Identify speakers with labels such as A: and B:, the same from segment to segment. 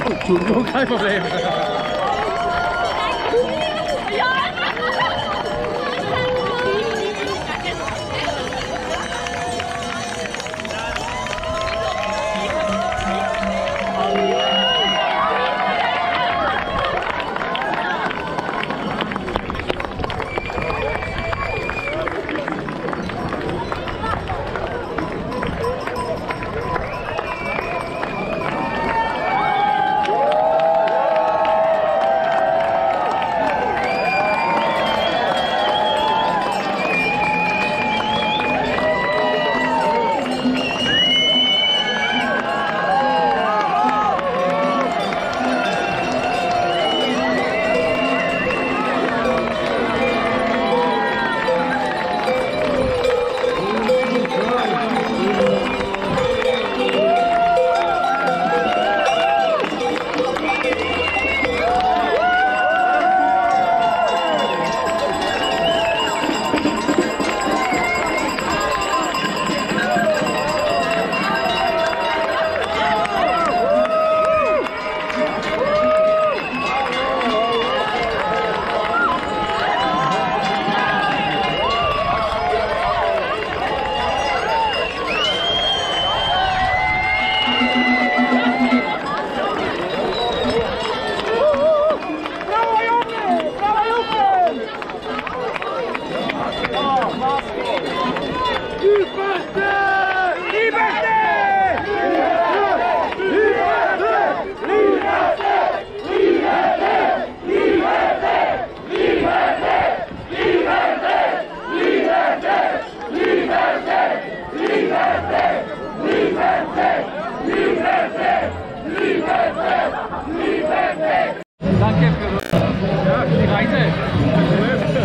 A: Entschuldigung, kein Problem. Danke für die Reise.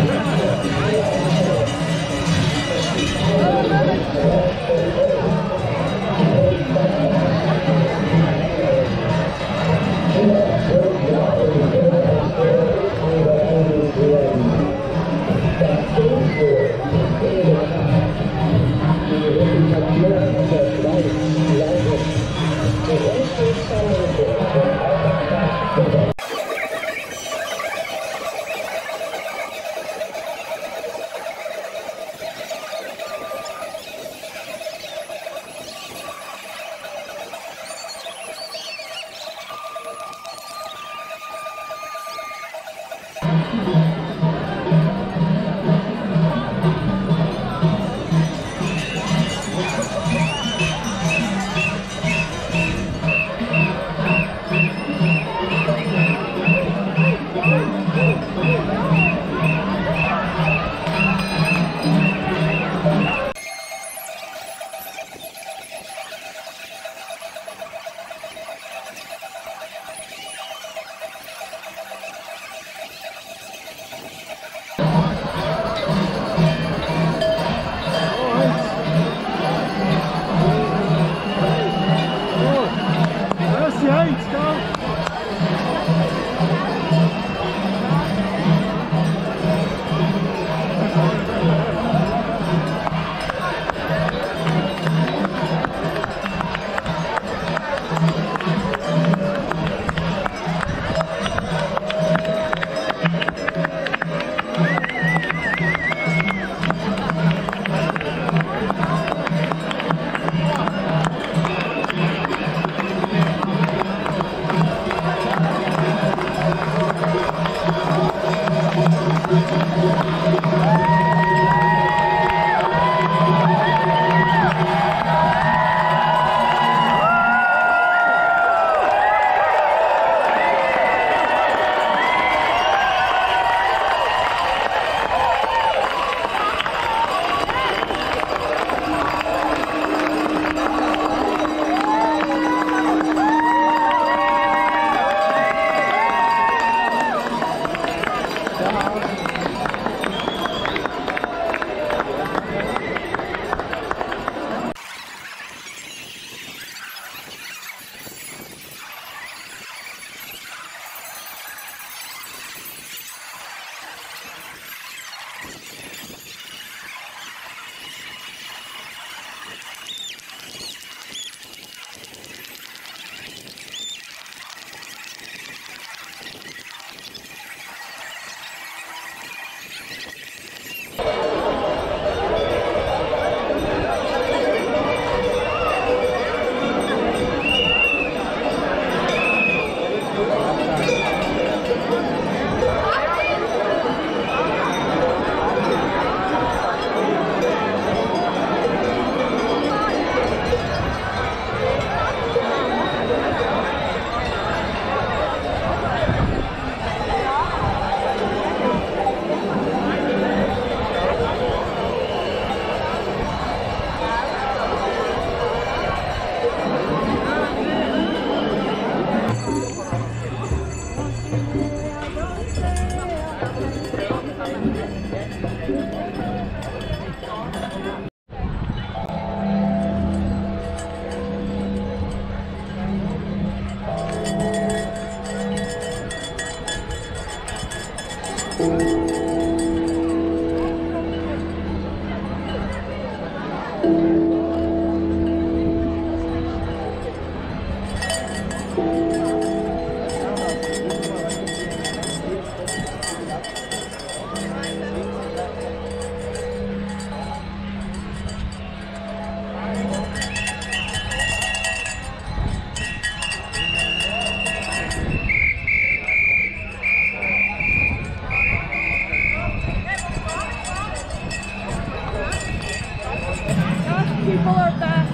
B: People are back.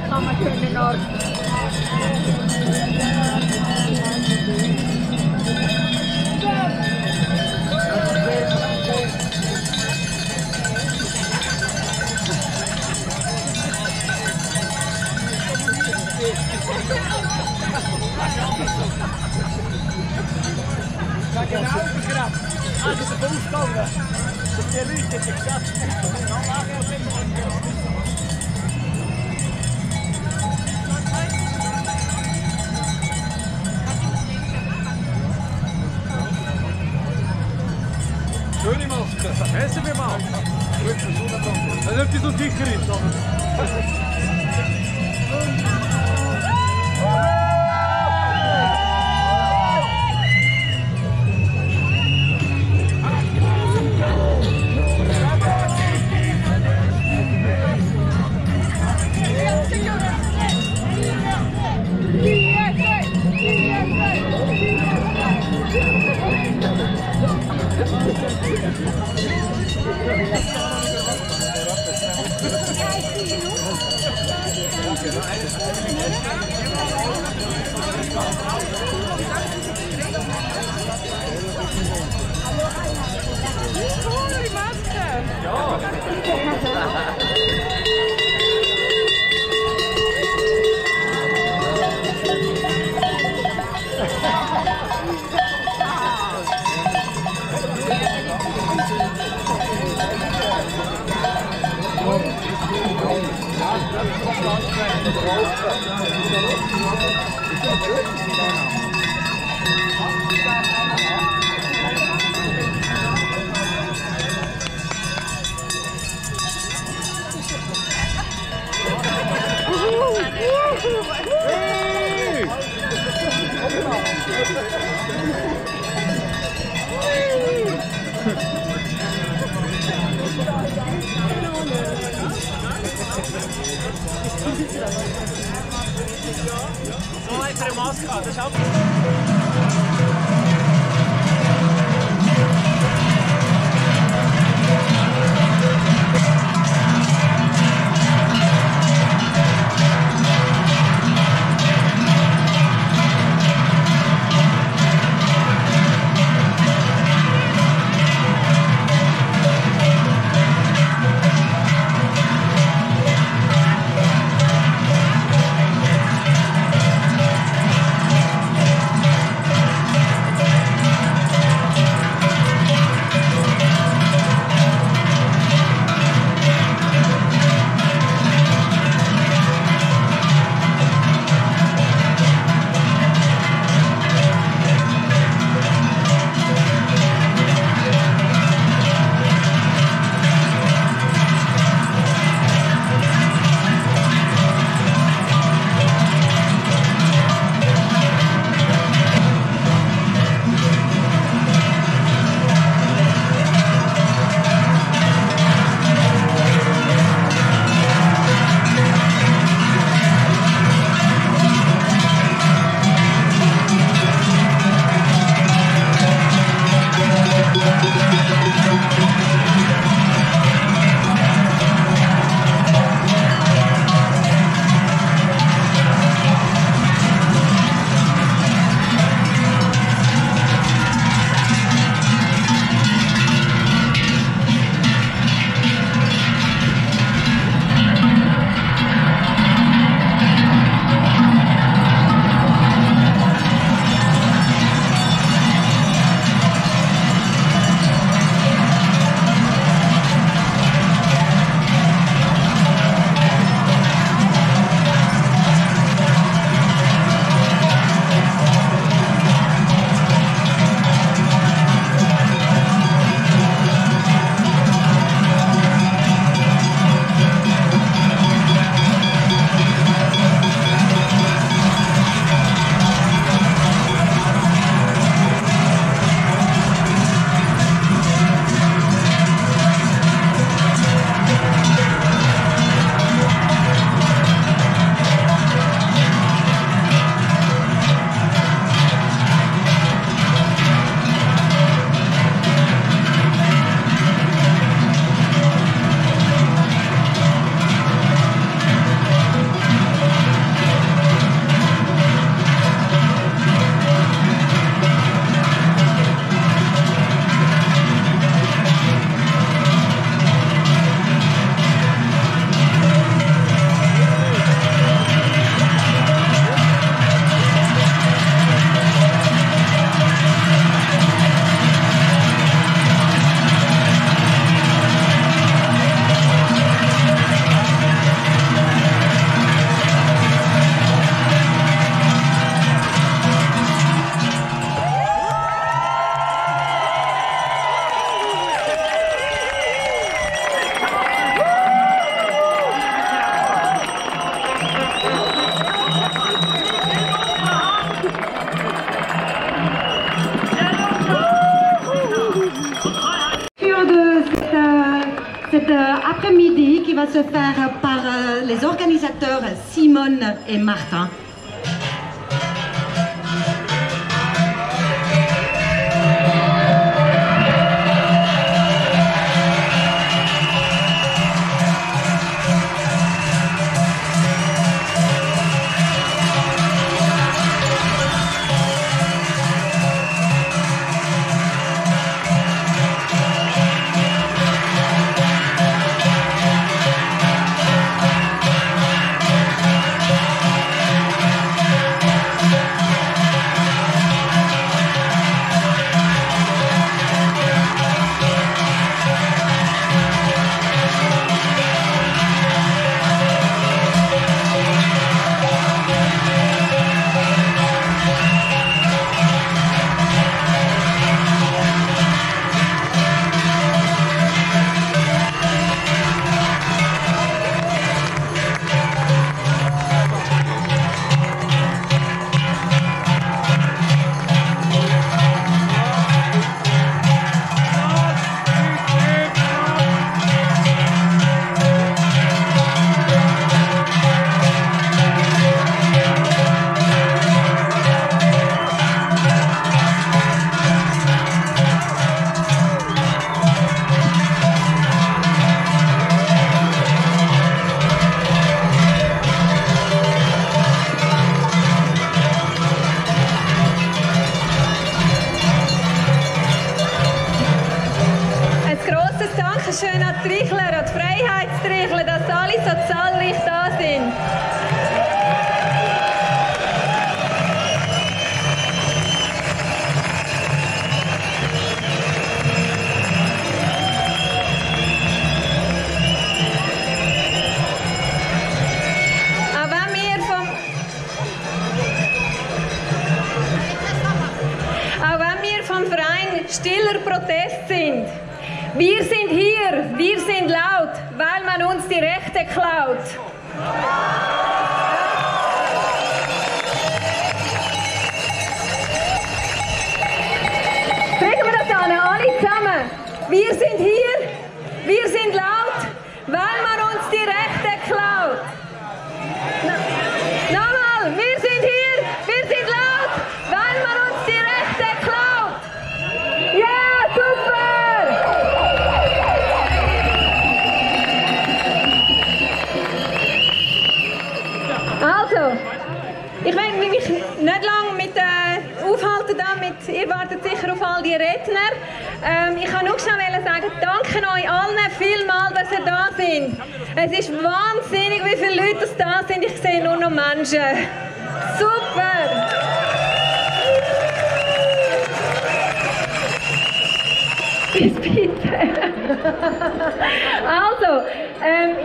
B: Mama terminal.
A: Genau, gegrabt. Ah, das ist ein Fußgänger. Das ist die Leute, die gesagt Schöne Maske. Essen wir mal. Also ob die so sicher ist. So eine Maske, das ist auch
C: va se faire par les organisateurs Simone et Martin.
D: Dankeschön an die Trichler, an die Freiheitstrichler, dass alle so zahlreich da sind. Auch wenn wir vom Verein Stiller Protest sind, wir sind hier, wir sind laut, weil man uns die Rechte klaut. Kriegen wir das an, alle zusammen. Wir sind hier, wir sind laut, weil man uns die Rechte klaut. Nochmal, wir sind hier, wir sind laut, weil man uns die Rechte klaut. Ja, super! Also, ich will mich nicht lange mit aufhalten damit. Ihr wartet sicher auf all die Redner. Ich kann nur schnell sagen, danke euch allen vielmals, dass ihr da sind. Es ist wahnsinnig, wie viele Leute da sind. Ich sehe nur noch Menschen. Super! Bis bitte. Also,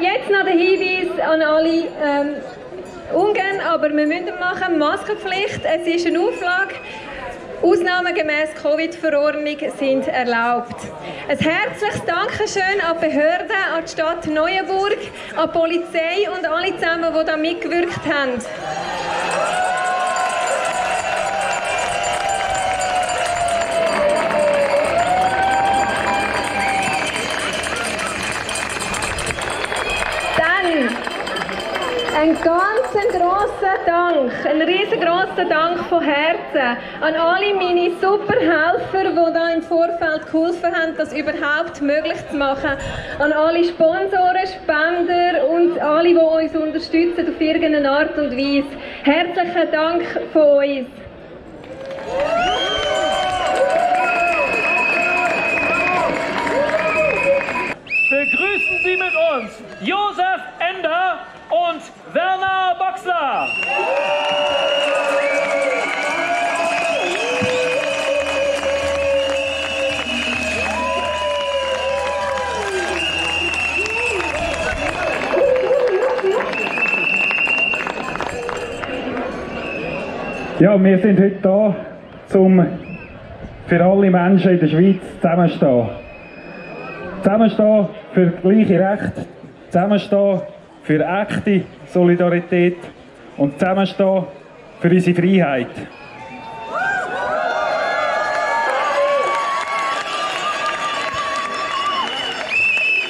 D: jetzt noch der Hinweis an alle. Ungern, aber wir müssen machen. Maskenpflicht, es ist eine Auflage. Ausnahmen gemäß Covid-Verordnung sind erlaubt. Ein herzliches Dankeschön an die Behörden, an die Stadt Neuenburg, an die Polizei und alle zusammen, die da mitgewirkt haben. Ein ganz grosser Dank, ein riesengroßer Dank von Herzen an alle meine super Helfer, die da im Vorfeld geholfen haben, das überhaupt möglich zu machen. An alle Sponsoren, Spender und alle, die uns unterstützen auf irgendeine Art und Weise. Herzlichen Dank von uns.
A: Begrüßen Sie mit uns Josef Ender und Werner Boxler.
E: Ja, wir sind heute da, um für alle Menschen in der Schweiz zusammenstehen. Zusammenstehen für gleiche Rechte, zusammenstehen für echte Solidarität und zusammenstehen für unsere Freiheit.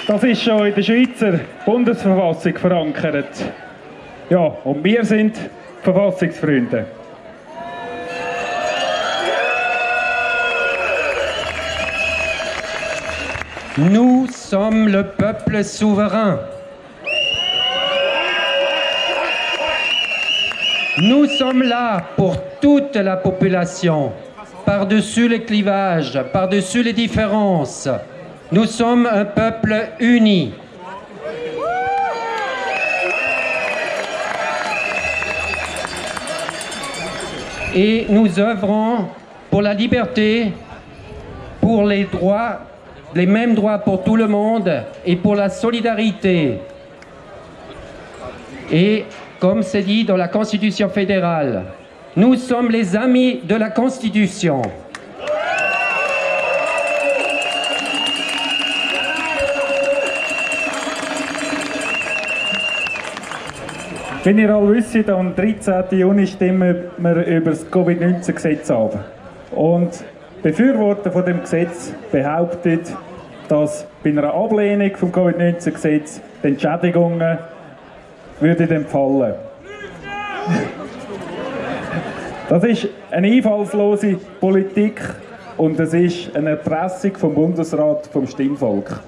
E: das ist schon in der Schweizer Bundesverfassung verankert. Ja, und wir sind Verfassungsfreunde.
F: Nous sommes le peuple souverain. Nous sommes là pour toute la population, par-dessus les clivages, par-dessus les différences. Nous sommes un peuple uni. Et nous œuvrons pour la liberté, pour les droits, les mêmes droits pour tout le monde et pour la solidarité. Et comme c'est dit dans la Constitution fédérale, nous sommes les amis de la Constitution.
E: Wie ihr alle wisst, am 13. Juni stimmen wir über das Covid-19-Gesetz ab. Und Befürworter von dem Gesetz behaupten, dass bei einer Ablehnung vom Covid-19-Gesetz die Entschädigungen würden entfallen. Das ist eine einfallslose Politik und es ist eine Erpressung vom Bundesrat, vom Stimmvolk.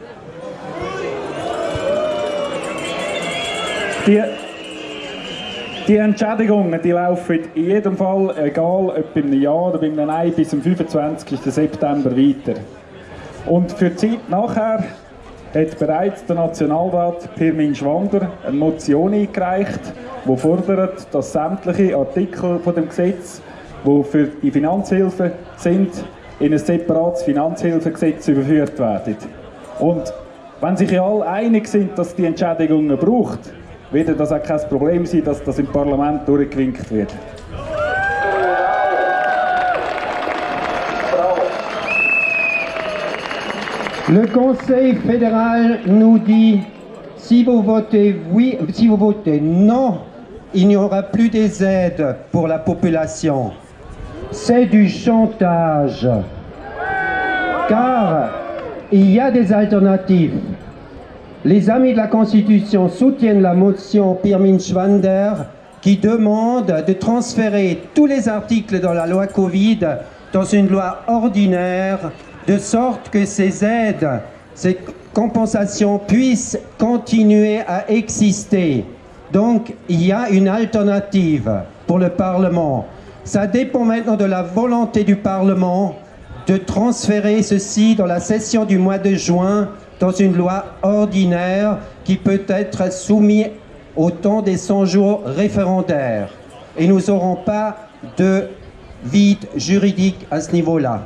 E: Die Entschädigungen die laufen in jedem Fall, egal ob bei einem Ja oder bei einem Nein, bis zum 25. September weiter. Und für die Zeit nachher hat bereits der Nationalrat Pirmin Schwander eine Motion eingereicht, die fordert, dass sämtliche Artikel von dem Gesetz, die für die Finanzhilfe sind, in ein separates Finanzhilfegesetz überführt werden. Und wenn sich ja alle einig sind, dass die Entschädigungen braucht, wird das auch kein Problem sein, dass das im Parlament durchgewinkt wird.
G: Le Conseil fédéral nous dit si vous votez oui, si vous votez non, il n'y aura plus des aides pour la population. C'est du chantage. Car il y a des alternatives. Les amis de la Constitution soutiennent la motion Pirmin Schwander qui demande de transférer tous les articles dans la loi Covid dans une loi ordinaire de sorte que ces aides, ces compensations puissent continuer à exister. Donc il y a une alternative pour le Parlement. Ça dépend maintenant de la volonté du Parlement de transférer ceci dans la session du mois de juin dans une loi ordinaire qui peut être soumise au temps des 100 jours référendaires. Et nous n'aurons pas de vide juridique à ce niveau-là.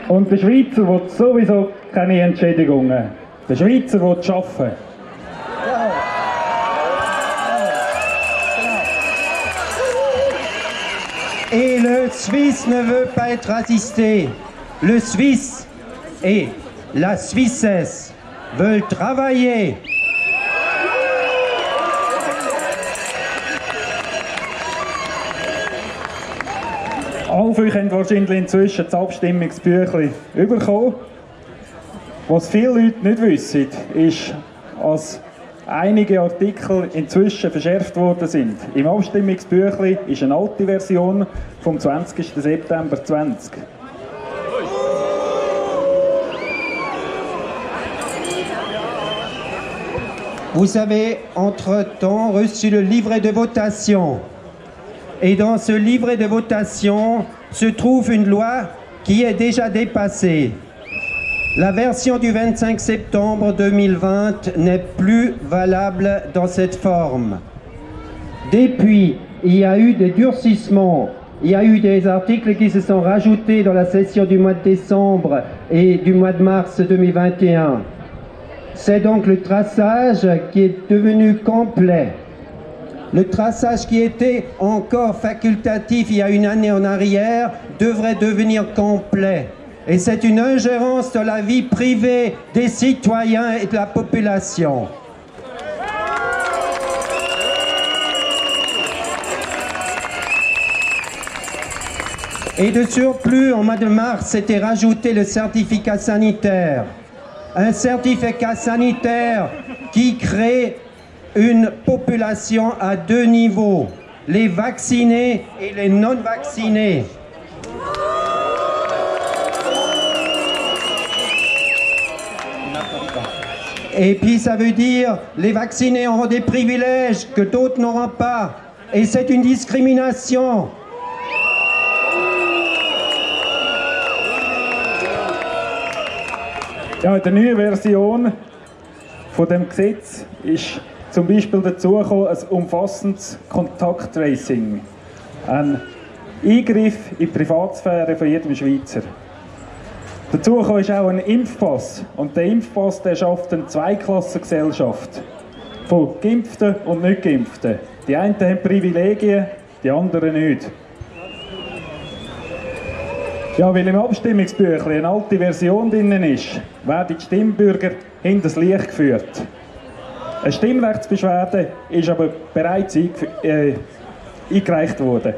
E: Und der Schweizer will sowieso keine Entschädigungen. Der Schweizer will arbeiten.
G: Et le Suisse ne veut pas être assisté. Le Suisse et la Suissesse veulent travailler.
E: Alle von euch haben wahrscheinlich inzwischen das Abstimmungsbüchlein bekommen. Was viele Leute nicht wissen, ist, dass einige Artikel inzwischen verschärft worden sind. Im Abstimmungsbüchlein ist eine alte Version vom 20. September 20.
G: Vous avez entre-temps reçu le livret de votation. Et dans ce livret de votation se trouve une loi qui est déjà dépassée. La version du 25 septembre 2020 n'est plus valable dans cette forme. Depuis, il y a eu des durcissements, il y a eu des articles qui se sont rajoutés dans la session du mois de décembre et du mois de mars 2021. C'est donc le traçage qui est devenu complet. Le traçage qui était encore facultatif il y a une année en arrière devrait devenir complet. Et c'est une ingérence dans la vie privée des citoyens et de la population. Et de surplus, au mois de mars, s'était rajouté le certificat sanitaire. Un certificat sanitaire qui crée une population à deux niveaux, les vaccinés et les non-vaccinés. Et puis ça veut dire les vaccinés auront des privilèges que d'autres n'auront pas. Et c'est une discrimination.
E: Ja, in der neuen Version von dem Gesetz ist zum Beispiel dazugekommen ein umfassendes Kontakttracing. Ein Eingriff in die Privatsphäre von jedem Schweizer. Dazu ist auch ein Impfpass. Und der Impfpass der schafft eine Zweiklassengesellschaft. Von Geimpften und Nicht-Geimpften. Die einen haben Privilegien, die anderen nicht. Ja, weil im Abstimmungsbüchlein eine alte Version drin ist, werden die Stimmbürger hinters Licht geführt. Eine Stimmrechtsbeschwerde ist aber bereits eingereicht worden.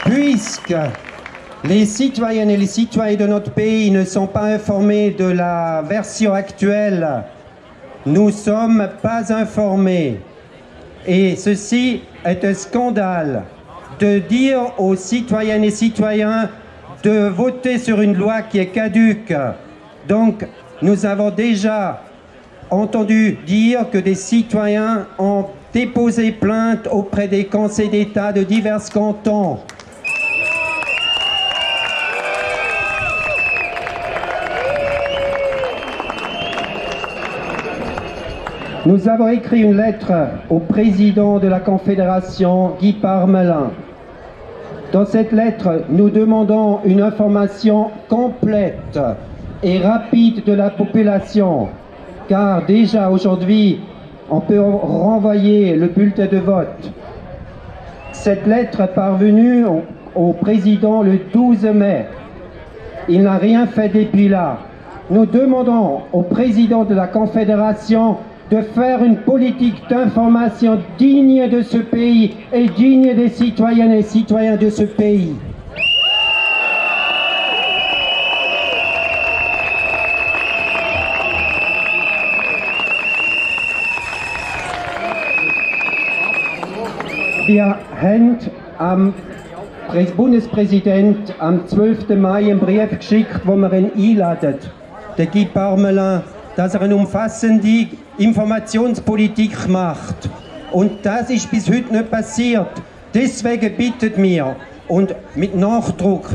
G: Puisque les citoyennes et les citoyens de notre pays ne sont pas informés de la version actuelle, nous ne sommes pas informés. Et ceci est un scandale de dire aux citoyennes et citoyens de voter sur une loi qui est caduque. Donc, nous avons déjà entendu dire que des citoyens ont déposé plainte auprès des conseils d'État de divers cantons. Nous avons écrit une lettre au président de la Confédération, Guy Parmelin. Dans cette lettre, nous demandons une information complète et rapide de la population, car déjà aujourd'hui, on peut renvoyer le bulletin de vote. Cette lettre est parvenue au président le 12 mai. Il n'a rien fait depuis là. Nous demandons au président de la Confédération de faire une politique d'information digne de ce pays et digne des citoyennes et citoyens de ce pays. Wir haben am Bundespräsident am 12. Mai einen Brief geschickt, wo wir ihn einladen, den Guy Parmelin, dass eine umfassende Informationspolitik macht. Und das ist bis heute nicht passiert. Deswegen bittet mir und mit Nachdruck,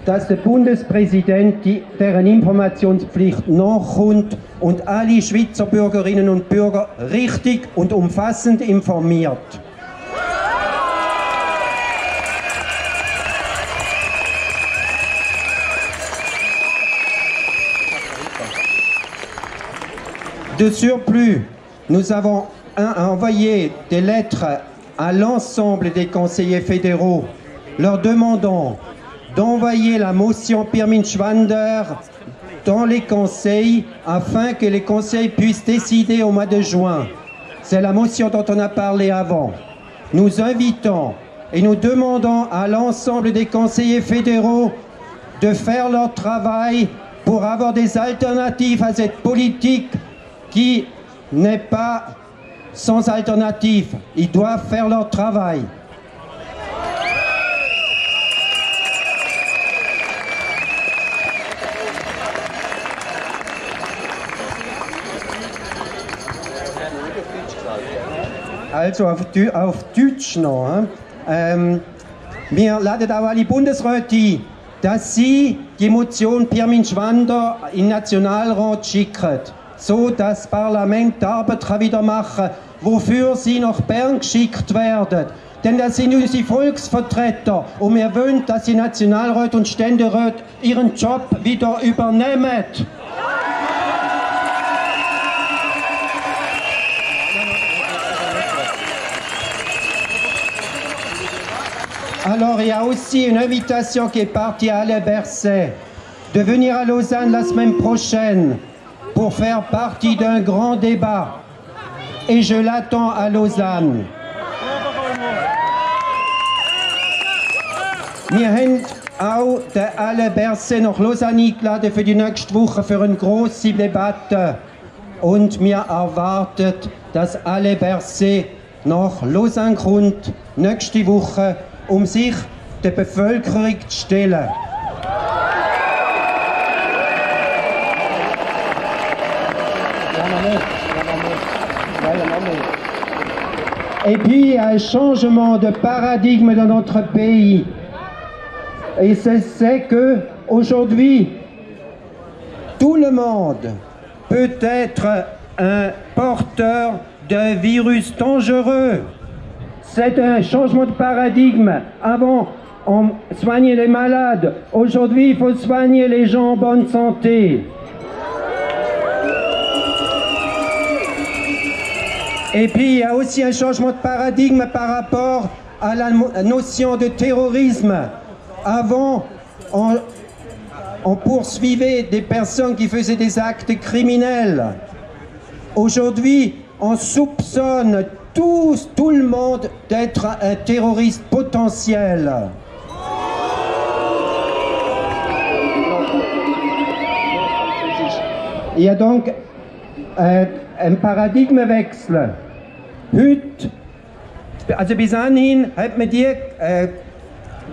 G: dass der Bundespräsident deren Informationspflicht nachkommt und alle Schweizer Bürgerinnen und Bürger richtig und umfassend informiert. De surplus, nous avons envoyé des lettres à l'ensemble des conseillers fédéraux, leur demandant d'envoyer la motion Pirmin-Schwander dans les conseils afin que les conseils puissent décider au mois de juin. C'est la motion dont on a parlé avant. Nous invitons et nous demandons à l'ensemble des conseillers fédéraux de faire leur travail pour avoir des alternatives à cette politique qui n'est pas sans alternative. Ils doivent faire leur travail. Also auf Deutsch noch. Wir laden auch alle Bundesräte ein, dass sie die Motion Pirmin-Schwander in den Nationalrat schicken, so dass das Parlament die Arbeit wieder machen kann, wofür sie nach Bern geschickt werden. Denn das sind unsere Volksvertreter und wir wollen, dass die Nationalräte und Ständeräte ihren Job wieder übernehmen. Alors il y a aussi une invitation qui est partie à Alain Berset de venir à Lausanne la semaine prochaine pour faire partie d'un grand débat. et je l'attends à Lausanne. Wir haben auch den Alain Berset nach Lausanne eingeladen für die nächste Woche für eine grosse Debatte. Und wir erwarten, dass Alain Berset nach Lausanne kommt, nächste Woche, um sich der Bevölkerung zu stellen. Et puis il y a un changement de paradigme dans notre pays. Et c'est que aujourd'hui, tout le monde peut être un porteur d'un virus dangereux. C'est un changement de paradigme. Avant, on soignait les malades. Aujourd'hui, il faut soigner les gens en bonne santé. Et puis, il y a aussi un changement de paradigme par rapport à la notion de terrorisme. Avant, on poursuivait des personnes qui faisaient des actes criminels. Aujourd'hui, on soupçonne tout le monde d'être un terroriste potentiel. Il y a donc ein Paradigmenwechsel. Heute, also bis anhin hat man die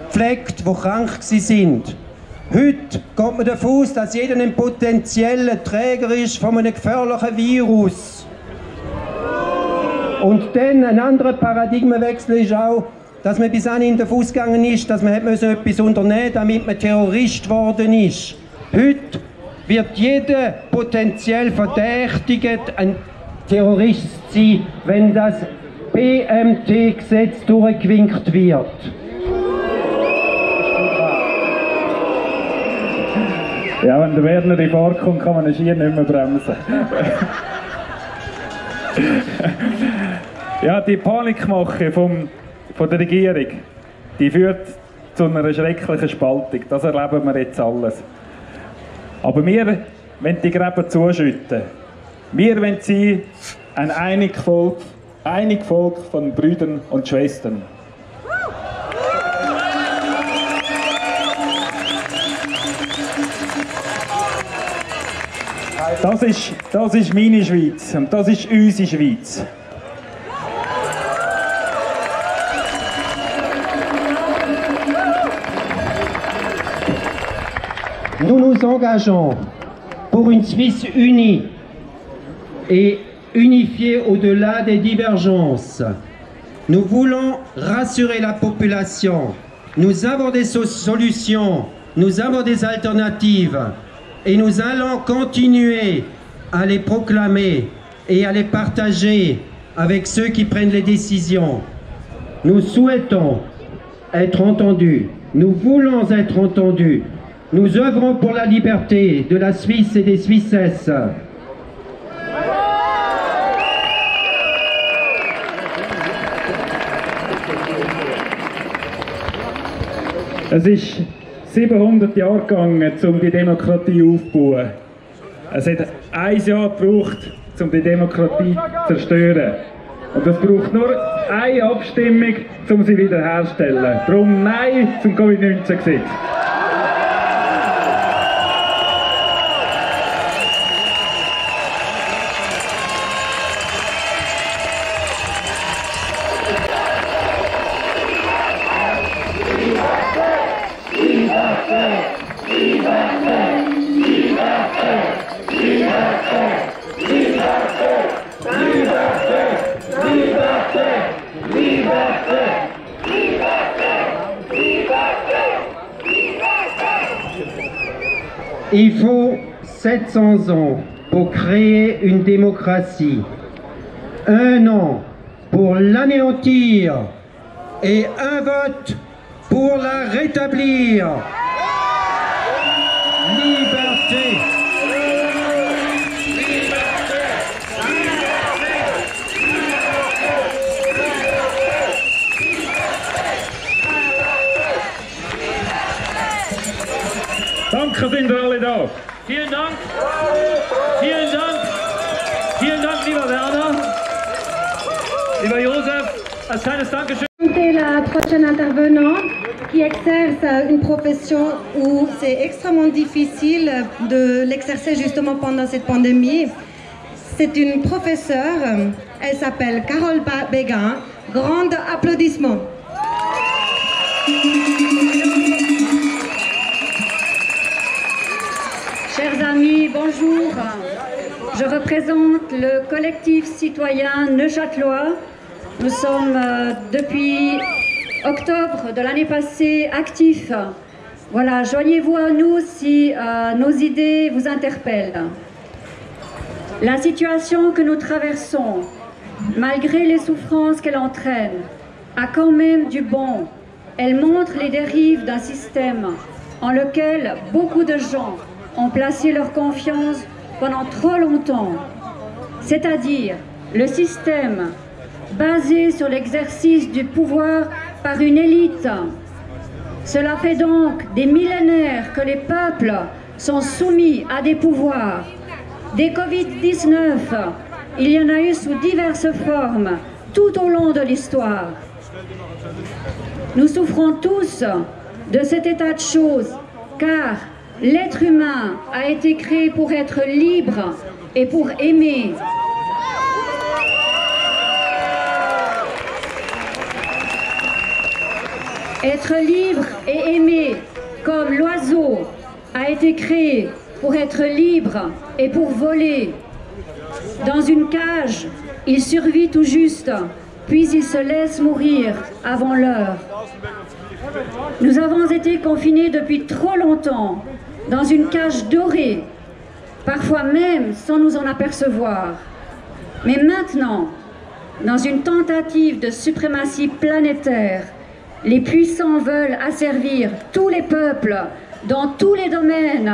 G: gepflegt, die krank sind. Heute geht man davon aus, dass jeder ein potenzieller Träger ist von einem gefährlichen Virus. Und dann ein anderer Paradigmenwechsel ist auch, dass man bis anhin davon ausgegangen ist, dass man etwas unternehmen musste, damit man Terrorist geworden ist. Heute wird jeder potenziell verdächtigt, ein Terrorist sein, wenn das BMT-Gesetz durchgewinkt wird.
E: Ja, wenn der Werner in Fahrt kommt, kann man den Skier nicht mehr bremsen. Ja, die Panikmache von der Regierung, die führt zu einer schrecklichen Spaltung. Das erleben wir jetzt alles. Aber wir wollen die Gräben zuschütten. Wir wollen sein ein einig Volk von Brüdern und Schwestern. Das ist meine Schweiz und das ist unsere Schweiz.
G: Nous nous engageons pour une Suisse unie et unifiée au-delà des divergences. Nous voulons rassurer la population. Nous avons des solutions, nous avons des alternatives et nous allons continuer à les proclamer et à les partager avec ceux qui prennent les décisions. Nous souhaitons être entendus, nous voulons être entendus. Nous œuvrons pour la liberté de la Suisse et des Suissesses.
E: Es ist 700 Jahre gegangen, um die Demokratie aufzubauen. Es hat 1 Jahr gebraucht, um die Demokratie zu zerstören. Und es braucht nur eine Abstimmung, um sie wiederherzustellen. Darum Nein zum Covid-19-Gesetz.
G: Il faut 700 ans pour créer une démocratie, 1 an pour l'anéantir et un vote pour la rétablir. Liberté.
E: Danke, sind ihr alle da.
A: Vielen Dank. Vielen Dank. Vielen Dank, lieber Werner. Lieber Josef, als kleines Dankeschön.
C: La prochaine intervenante qui exerce une profession où c'est extrêmement difficile de l'exercer justement pendant cette pandémie. C'est une professeure, elle s'appelle Carole Béguin. Grand applaudissement.
B: Chers amis, bonjour. Je représente le collectif citoyen neuchâtelois. Nous sommes depuis octobre de l'année passée actifs. Voilà, joignez-vous à nous si nos idées vous interpellent. La situation que nous traversons, malgré les souffrances qu'elle entraîne, a quand même du bon. Elle montre les dérives d'un système en lequel beaucoup de gens ont placé leur confiance pendant trop longtemps. C'est-à-dire le système basé sur l'exercice du pouvoir par une élite. Cela fait donc des millénaires que les peuples sont soumis à des pouvoirs. Des Covid-19, il y en a eu sous diverses formes tout au long de l'histoire. Nous souffrons tous de cet état de choses, car l'être humain a été créé pour être libre et pour aimer. Être libre et aimer, comme l'oiseau a été créé pour être libre et pour voler. Dans une cage, il survit tout juste, puis il se laisse mourir avant l'heure. Nous avons été confinés depuis trop longtemps, dans une cage dorée, parfois même sans nous en apercevoir. Mais maintenant, dans une tentative de suprématie planétaire, les puissants veulent asservir tous les peuples dans tous les domaines,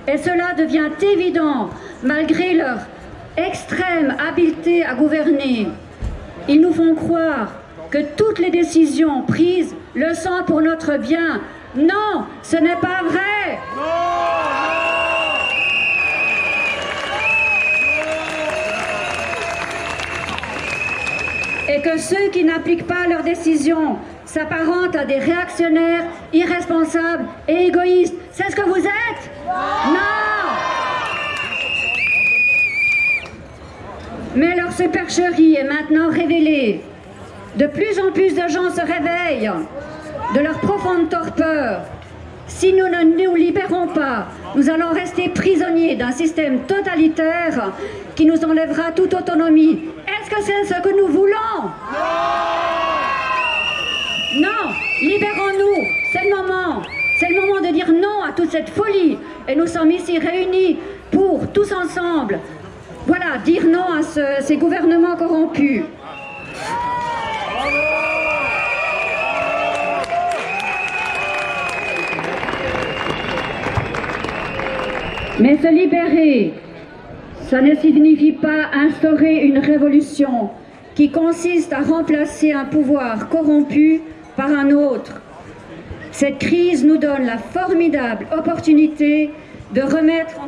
B: et cela devient évident malgré leur extrême habileté à gouverner. Ils nous font croire que toutes les décisions prises le sont pour notre bien. Non, ce n'est pas vrai. Et que ceux qui n'appliquent pas leurs décisions s'apparentent à des réactionnaires, irresponsables et égoïstes. C'est ce que vous êtes? Non! Mais leur supercherie est maintenant révélée. De plus en plus de gens se réveillent de leur profonde torpeur. Si nous ne nous libérons pas, nous allons rester prisonniers d'un système totalitaire qui nous enlèvera toute autonomie. Est-ce que c'est ce que nous voulons? Non, libérons-nous, c'est le moment. C'est le moment de dire non à toute cette folie. Et nous sommes ici réunis pour, tous ensemble, voilà, dire non à ces gouvernements corrompus. Mais se libérer, ça ne signifie pas instaurer une révolution qui consiste à remplacer un pouvoir corrompu par un autre. Cette crise nous donne la formidable opportunité de remettre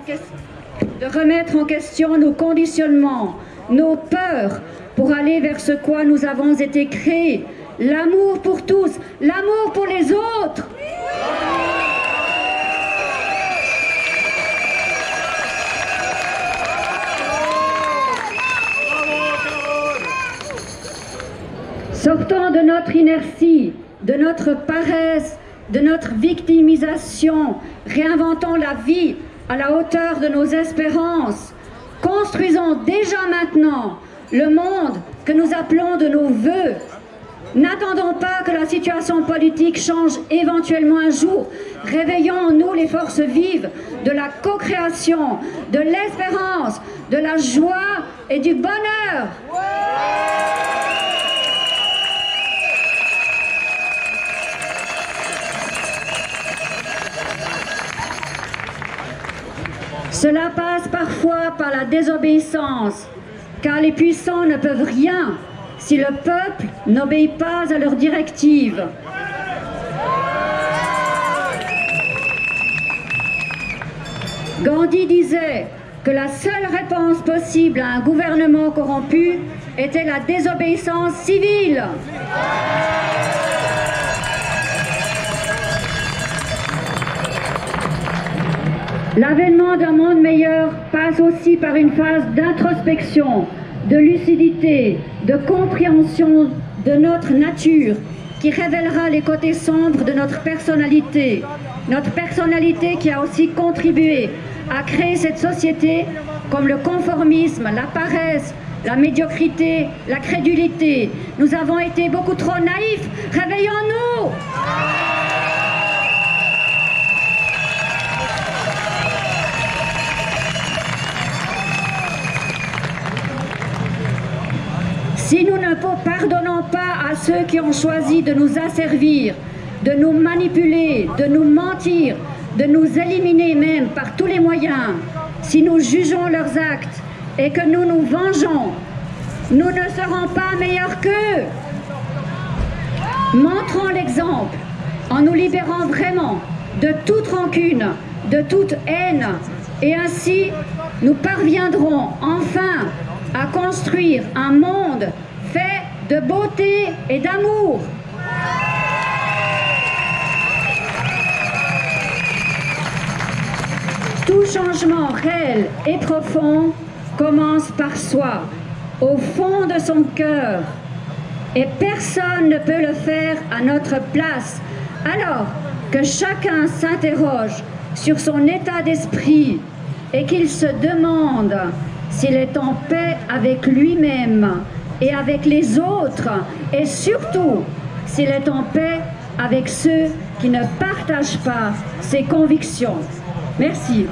B: en question nos conditionnements, nos peurs, pour aller vers ce quoi nous avons été créés. L'amour pour tous, l'amour pour les autres. Sortons de notre inertie, de notre paresse, de notre victimisation. Réinventons la vie à la hauteur de nos espérances. Construisons déjà maintenant le monde que nous appelons de nos vœux. N'attendons pas que la situation politique change éventuellement un jour. Réveillons en nous les forces vives de la co-création, de l'espérance, de la joie et du bonheur. Cela passe parfois par la désobéissance, car les puissants ne peuvent rien si le peuple n'obéit pas à leurs directives. Gandhi disait que la seule réponse possible à un gouvernement corrompu était la désobéissance civile. L'avènement d'un monde meilleur passe aussi par une phase d'introspection, de lucidité, de compréhension de notre nature qui révélera les côtés sombres de notre personnalité qui a aussi contribué à créer cette société comme le conformisme, la paresse, la médiocrité, la crédulité. Nous avons été beaucoup trop naïfs. Réveillons-nous! Si nous ne pardonnons pas à ceux qui ont choisi de nous asservir, de nous manipuler, de nous mentir, de nous éliminer même par tous les moyens, si nous jugeons leurs actes et que nous nous vengeons, nous ne serons pas meilleurs qu'eux. Montrons l'exemple en nous libérant vraiment de toute rancune, de toute haine, et ainsi nous parviendrons enfin à construire un monde fait de beauté et d'amour. Tout changement réel et profond commence par soi, au fond de son cœur. Et personne ne peut le faire à notre place. Alors que chacun s'interroge sur son état d'esprit et qu'il se demande s'il est en paix avec lui-même et avec les autres, et surtout s'il est en paix avec ceux qui ne partagent pas ses convictions. Merci.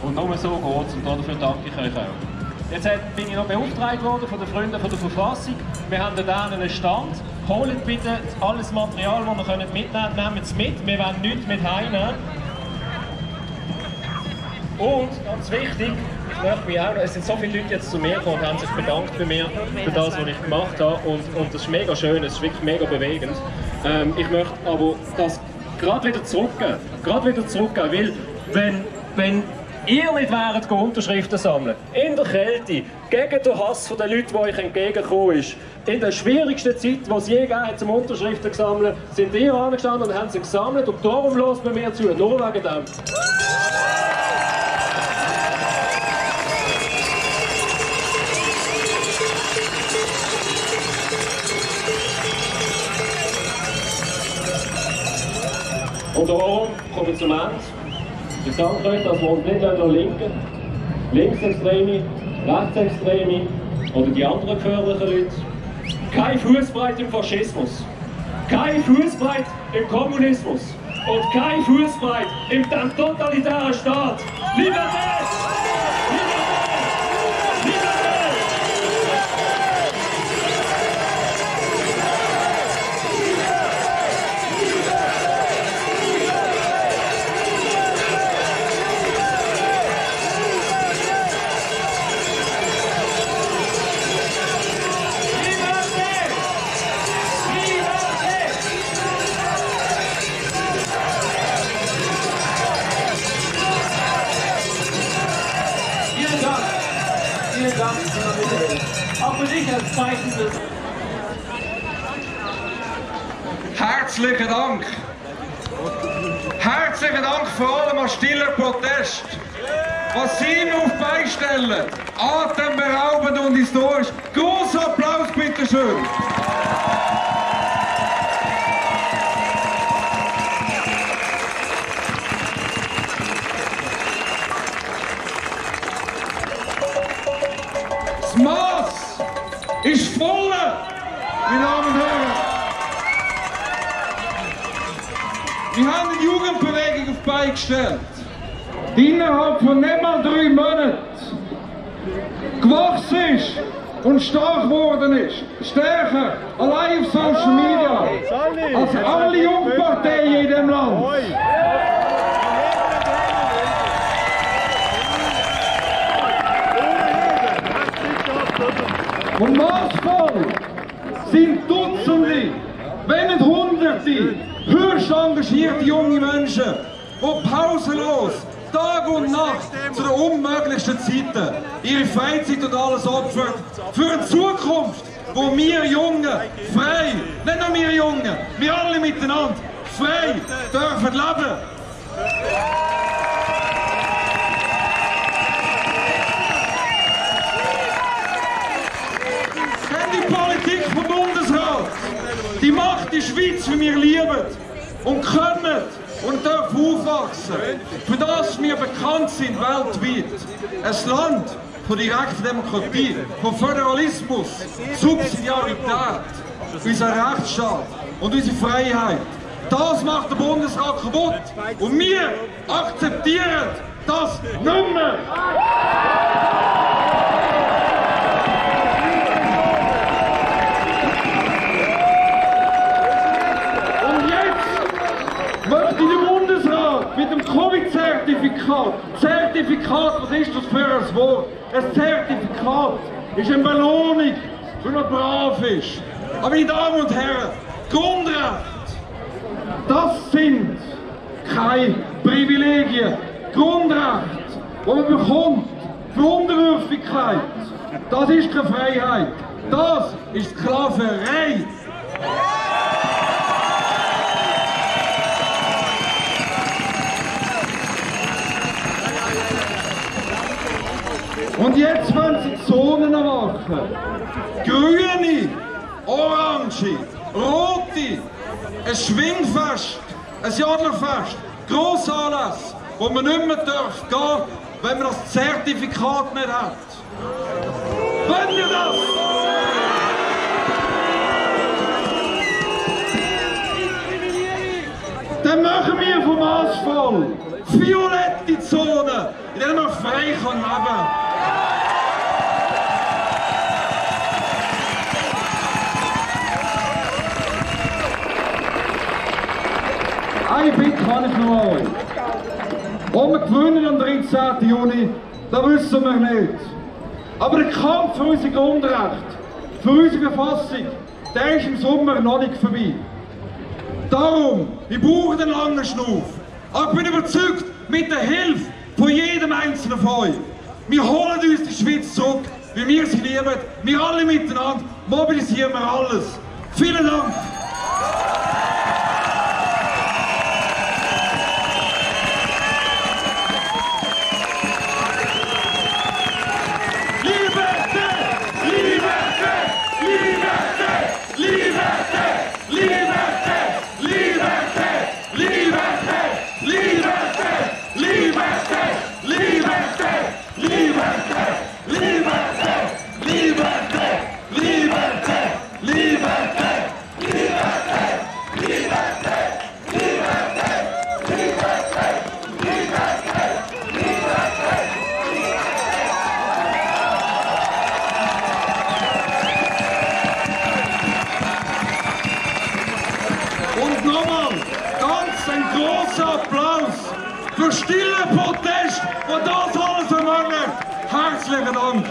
H: Und nur so geht es und dafür danke ich euch auch. Jetzt bin ich noch beauftragt worden von den Freunden von der Verfassung. Wir haben da einen Stand. Holt bitte alles Material, das ihr mitnehmen könnt, nehmt es mit. Wir wollen nichts mit heimnehmen. Und ganz wichtig, ich möchte mich auch noch, es sind so viele Leute jetzt zu mir gekommen und haben sich bedankt bei mir für das, was ich gemacht habe. Und das ist mega schön, es ist wirklich mega bewegend. Ich möchte aber das gerade wieder zurückgeben, weil wenn ihr nicht wäret Unterschriften sammeln, in der Kälte, gegen den Hass der Leute, die euch entgegengekommen ist, in der schwierigsten Zeit, die es je gegeben hat zum Unterschriften sammeln, sind ihr angestanden und haben sie gesammelt und darum lässt man mir zu, nur wegen dem. Und darum kommen wir zum Ende. Ich danke euch, dass wir uns nicht linken, Linksextreme, Rechtsextreme oder die anderen gefährlichen Leute. Kein Fußbreit im Faschismus, kein Fußbreit im Kommunismus und kein Fußbreit im totalitären Staat. Libertät! Auch für dich als Zeichen des...
A: Herzlichen Dank! Herzlichen Dank vor allem an stiller Protest. Was Sie mir auf die Beine stellen, atemberaubend und historisch. Großer Applaus, bitteschön! Das Maß ist voll, meine Damen und Herren. Wir haben eine Jugendbewegung auf die Beine gestellt, die innerhalb von nicht mal 3 Monaten gewachsen ist und stark geworden ist. Stärker, allein auf Social Media, als alle Jungparteien in diesem Land. Und maßvoll sind Dutzende, wenn nicht Hunderte, höchst engagierte junge Menschen, die pausenlos, Tag und Nacht, zu den unmöglichsten Zeiten, ihre Freizeit und alles opfern, für eine Zukunft, wo wir Jungen frei, nicht nur wir Jungen, wir alle miteinander, frei dürfen leben. Die Politik vom Bundesrat, die macht die Schweiz, wie wir lieben und können und dürfen aufwachsen, für das wir bekannt sind weltweit. Ein Land von direkter Demokratie, von Föderalismus, Subsidiarität, unser Rechtsstaat und unsere Freiheit. Das macht der Bundesrat kaputt und wir akzeptieren das nicht mehr. Möchte der Bundesrat mit dem Covid-Zertifikat, was ist das für ein Wort? Ein Zertifikat ist eine Belohnung, wenn man brav ist. Aber meine Damen und Herren, Grundrechte, das sind keine Privilegien. Grundrechte, die man bekommt für Unterwürfigkeit, das ist keine Freiheit, das ist Sklaverei. Und jetzt wollen sie Zonen erwachen. Grüne, Orange, Rote, ein Schwingfest, ein Jodlerfest, Grossanlass, wo man nicht mehr gehen darf, wenn man das Zertifikat nicht hat. Wollt ihr das? Dann machen wir vom Maßvoll violette Zone, in der man frei leben kann. Eine Bitte kann ich noch an euch. Ob wir gewinnen am 13. Juni, das wissen wir nicht. Aber der Kampf für unser Grundrecht, für unsere Verfassung, der ist im Sommer noch nicht vorbei. Darum, wir brauchen den langen Schnuff. Aber ich bin überzeugt, mit der Hilfe von jedem Einzelnen von euch. Wir holen uns die Schweiz zurück, wie wir sie lieben. Wir alle miteinander mobilisieren wir alles. Vielen Dank. Und nochmal, ganz ein großer Applaus für stille Protest, wo das alles ermangelt. Herzlichen Dank.